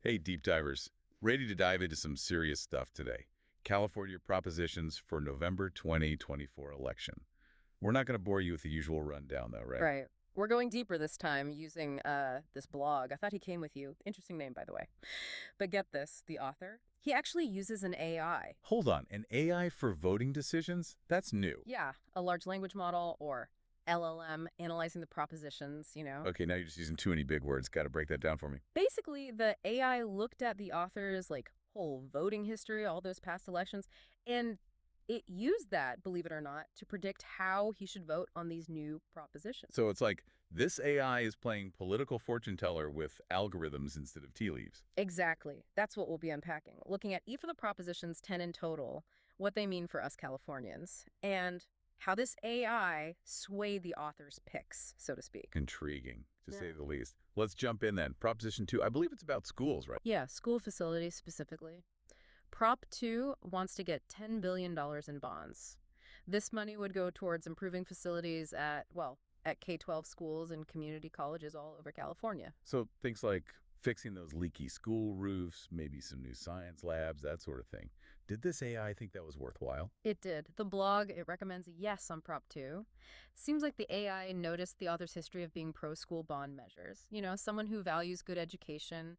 Hey, deep divers. Ready to dive into some serious stuff today. California propositions for November 2024 election. We're not going to bore you with the usual rundown, though, right? Right. We're going deeper this time using this blog. I thought he came with you. Interesting name, by the way. But get this, the author, he actually uses an AI. Hold on. An AI for voting decisions? That's new. Yeah, a large language model or LLM analyzing the propositions. Okay, now you're just using too many big words. Got to break that down for me. Basically, the AI looked at the author's whole voting history, all those past elections, and it used that, believe it or not, to predict how he should vote on these new propositions. So it's like this AI is playing political fortune teller with algorithms instead of tea leaves. Exactly. That's what we'll be unpacking, looking at each of the propositions 10 in total, what they mean for us Californians, and how this AI swayed the author's picks, so to speak. Intriguing, to say Yeah. the least. Let's jump in then. Proposition 2. I believe it's about schools, right? Yeah, school facilities specifically. Prop 2 wants to get $10 billion in bonds. This money would go towards improving facilities at K-12 schools and community colleges all over California. So things like fixing those leaky school roofs, maybe some new science labs, that sort of thing. Did this AI think that was worthwhile? It did. The blog, it recommends a yes on Prop 2. Seems like the AI noticed the author's history of being pro-school bond measures. Someone who values good education,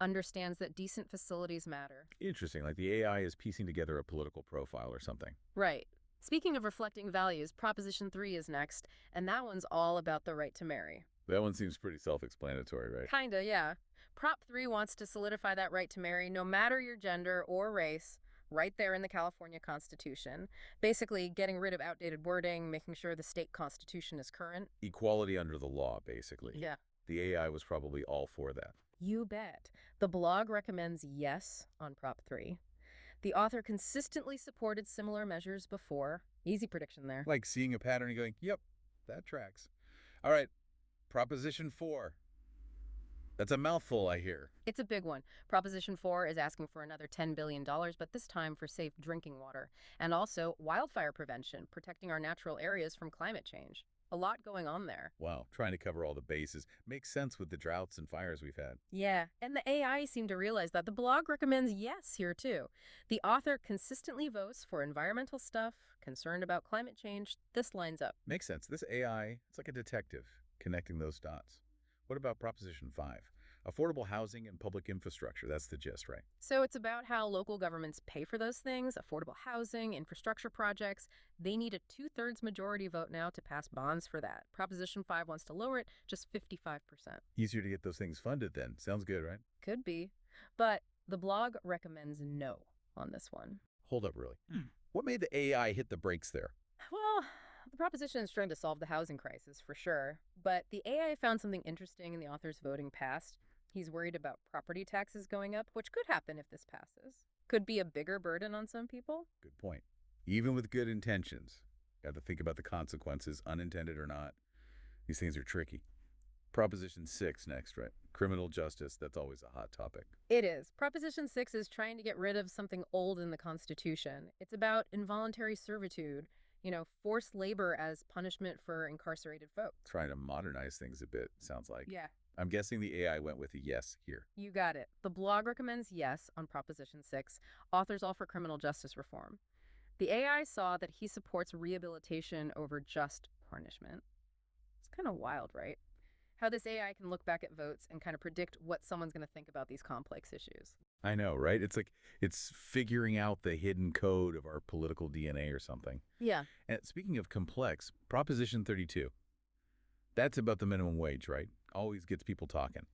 understands that decent facilities matter. Interesting, like the AI is piecing together a political profile or something. Right. Speaking of reflecting values, Proposition 3 is next, and that one's all about the right to marry. That one seems pretty self-explanatory, right? Kinda, yeah. Prop 3 wants to solidify that right to marry no matter your gender or race, right there in the California Constitution. Basically, getting rid of outdated wording, making sure the state constitution is current. Equality under the law, basically. Yeah. The AI was probably all for that. You bet. The blog recommends yes on Prop 3. The author consistently supported similar measures before. Easy prediction there. Like seeing a pattern and going, yep, that tracks. All right, Proposition 4. That's a mouthful, I hear. It's a big one. Proposition 4 is asking for another $10 billion, but this time for safe drinking water. And also wildfire prevention, protecting our natural areas from climate change. A lot going on there. Wow, trying to cover all the bases. Makes sense with the droughts and fires we've had. Yeah, and the AI seemed to realize that. The blog recommends yes here too. The author consistently votes for environmental stuff, concerned about climate change. This lines up. Makes sense. This AI, it's like a detective connecting those dots. What about Proposition 5? Affordable housing and public infrastructure. That's the gist, right? So it's about how local governments pay for those things, affordable housing, infrastructure projects. They need a two-thirds majority vote now to pass bonds for that. Proposition 5 wants to lower it just 55%. Easier to get those things funded then. Sounds good, right? Could be. But the blog recommends no on this one. Hold up, really. What made the AI hit the brakes there? Well, the proposition is trying to solve the housing crisis, for sure. But the AI found something interesting in the author's voting past. He's worried about property taxes going up, which could happen if this passes. Could be a bigger burden on some people. Good point. Even with good intentions, got to think about the consequences, unintended or not. These things are tricky. Proposition 6 next, right? Criminal justice, that's always a hot topic. It is. Proposition 6 is trying to get rid of something old in the Constitution. It's about involuntary servitude, forced labor as punishment for incarcerated folks. Trying to modernize things a bit, sounds like. Yeah. I'm guessing the AI went with a yes here. You got it. The blog recommends yes on Proposition 6. Authors all for criminal justice reform. The AI saw that he supports rehabilitation over just punishment. It's kind of wild, right? How this AI can look back at votes and kind of predict what someone's going to think about these complex issues. I know, right? It's like it's figuring out the hidden code of our political DNA or something. Yeah. And speaking of complex, Proposition 32. That's about the minimum wage, right? Always gets people talking.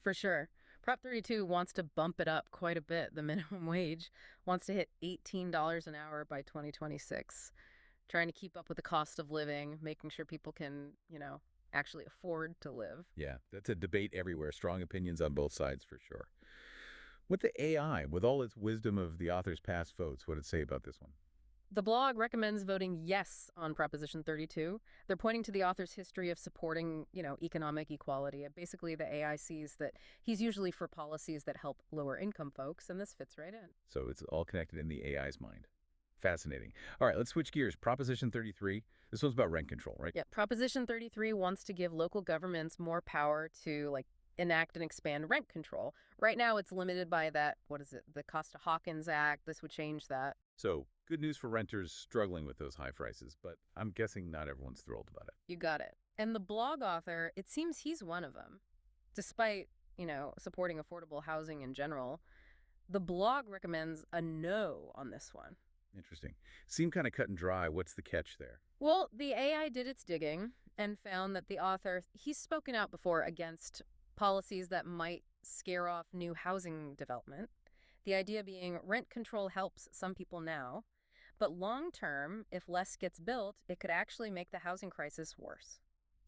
For sure. Prop 32 wants to bump it up quite a bit. The minimum wage wants to hit $18 an hour by 2026. Trying to keep up with the cost of living, making sure people can, actually afford to live. Yeah, that's a debate everywhere. Strong opinions on both sides for sure. With the AI, with all its wisdom of the author's past votes, what did it say about this one? The blog recommends voting yes on Proposition 32. They're pointing to the author's history of supporting, economic equality. Basically, the AI sees that he's usually for policies that help lower income folks, and this fits right in. So it's all connected in the AI's mind. Fascinating. All right, let's switch gears. Proposition 33. This one's about rent control, right? Yeah, Proposition 33 wants to give local governments more power to, enact and expand rent control. Right now, it's limited by that, what is it, the Costa-Hawkins Act. This would change that. So, good news for renters struggling with those high prices, but I'm guessing not everyone's thrilled about it. You got it. And the blog author, it seems he's one of them. Despite, supporting affordable housing in general, the blog recommends a no on this one. Interesting. Seem kind of cut and dry. What's the catch there? Well, the AI did its digging and found that the author, he's spoken out before against policies that might scare off new housing development. The idea being rent control helps some people now, but long term, if less gets built, it could actually make the housing crisis worse.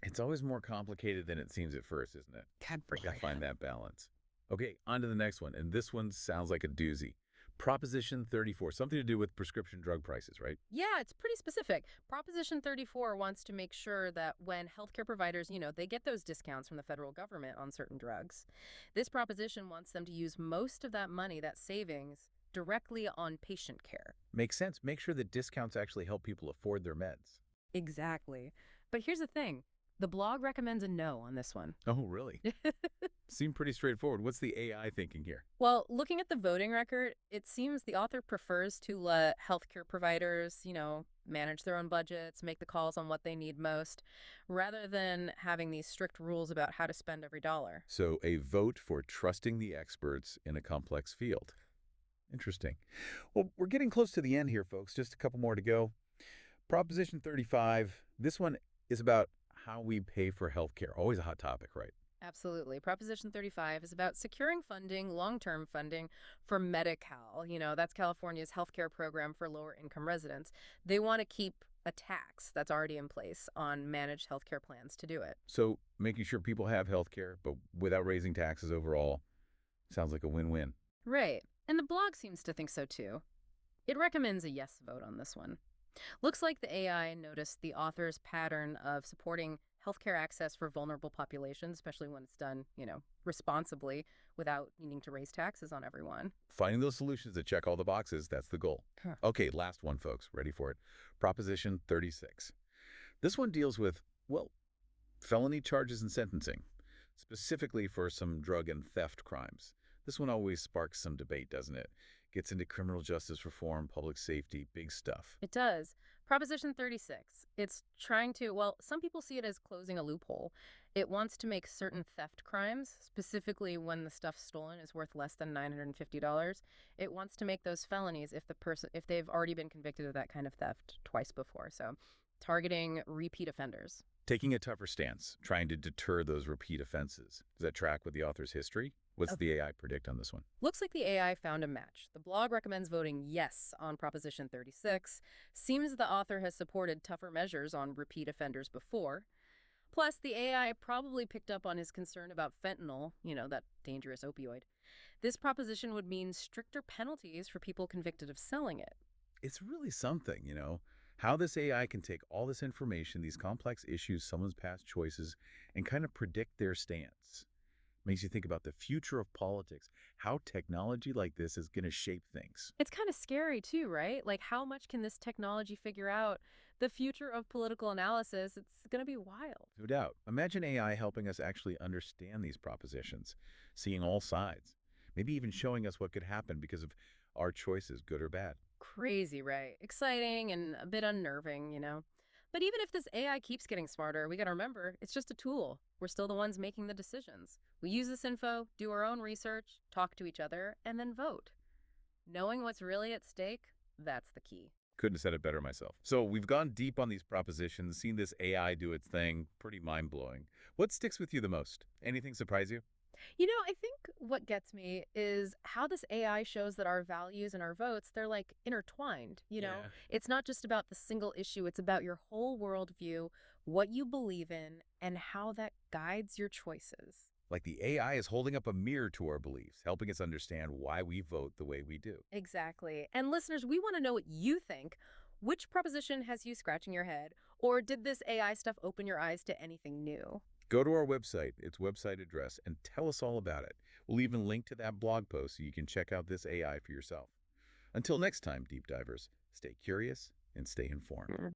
It's always more complicated than it seems at first, isn't it? God, We gotta find that balance. Okay, on to the next one, and this one sounds like a doozy. Proposition 34, something to do with prescription drug prices, right? Yeah, it's pretty specific. Proposition 34 wants to make sure that when healthcare providers, they get those discounts from the federal government on certain drugs. This proposition wants them to use most of that money, that savings, directly on patient care. Makes sense. Make sure that discounts actually help people afford their meds. Exactly. But here's the thing. The blog recommends a no on this one. Oh, really? Seemed pretty straightforward. What's the AI thinking here? Well, looking at the voting record, it seems the author prefers to let healthcare providers, manage their own budgets, make the calls on what they need most, rather than having these strict rules about how to spend every dollar. So, a vote for trusting the experts in a complex field. Interesting. Well, we're getting close to the end here, folks. Just a couple more to go. Proposition 35. This one is about how we pay for healthcare. Always a hot topic, right? Absolutely. Proposition 35 is about securing funding, long-term funding for Medi-Cal. That's California's healthcare program for lower-income residents. They want to keep a tax that's already in place on managed healthcare plans to do it. So, making sure people have healthcare, but without raising taxes overall, sounds like a win-win. Right. And the blog seems to think so too. It recommends a yes vote on this one. Looks like the AI noticed the author's pattern of supporting healthcare access for vulnerable populations, especially when it's done, responsibly without needing to raise taxes on everyone. Finding those solutions that check all the boxes, that's the goal. Huh. Okay, last one, folks. Ready for it. Proposition 36. This one deals with, well, felony charges and sentencing, specifically for some drug and theft crimes. This one always sparks some debate, doesn't it? Gets into criminal justice reform, public safety, big stuff. It does. Proposition 36. It's trying to, well, some people see it as closing a loophole. It wants to make certain theft crimes, specifically when the stuff stolen is worth less than $950. It wants to make those felonies if they've already been convicted of that kind of theft twice before. So, targeting repeat offenders. Taking a tougher stance, trying to deter those repeat offenses. Does that track with the author's history? What's the AI predict on this one? Looks like the AI found a match. The blog recommends voting yes on Proposition 36. Seems the author has supported tougher measures on repeat offenders before. Plus, the AI probably picked up on his concern about fentanyl, that dangerous opioid. This proposition would mean stricter penalties for people convicted of selling it. It's really something, how this AI can take all this information, these complex issues, someone's past choices, and kind of predict their stance. Makes you think about the future of politics, how technology like this is going to shape things. It's kind of scary too, right? Like, how much can this technology figure out? The future of political analysis, it's going to be wild. No doubt. Imagine AI helping us actually understand these propositions, seeing all sides, maybe even showing us what could happen because of our choices, good or bad. Crazy, right? Exciting and a bit unnerving. But even if this AI keeps getting smarter, we got to remember it's just a tool. We're still the ones making the decisions. We use this info, do our own research, talk to each other, and then vote. Knowing what's really at stake, that's the key. Couldn't have said it better myself. So we've gone deep on these propositions, seen this AI do its thing, pretty mind-blowing. What sticks with you the most? Anything surprise you? I think what gets me is how this AI shows that our values and our votes, they're like intertwined. It's not just about the single issue, it's about your whole worldview, what you believe in, and how that guides your choices. Like the AI is holding up a mirror to our beliefs, helping us understand why we vote the way we do. Exactly. And listeners, we want to know what you think. Which proposition has you scratching your head? Or did this AI stuff open your eyes to anything new? Go to our website, its website address, and tell us all about it. We'll even link to that blog post so you can check out this AI for yourself. Until next time, deep divers, stay curious and stay informed.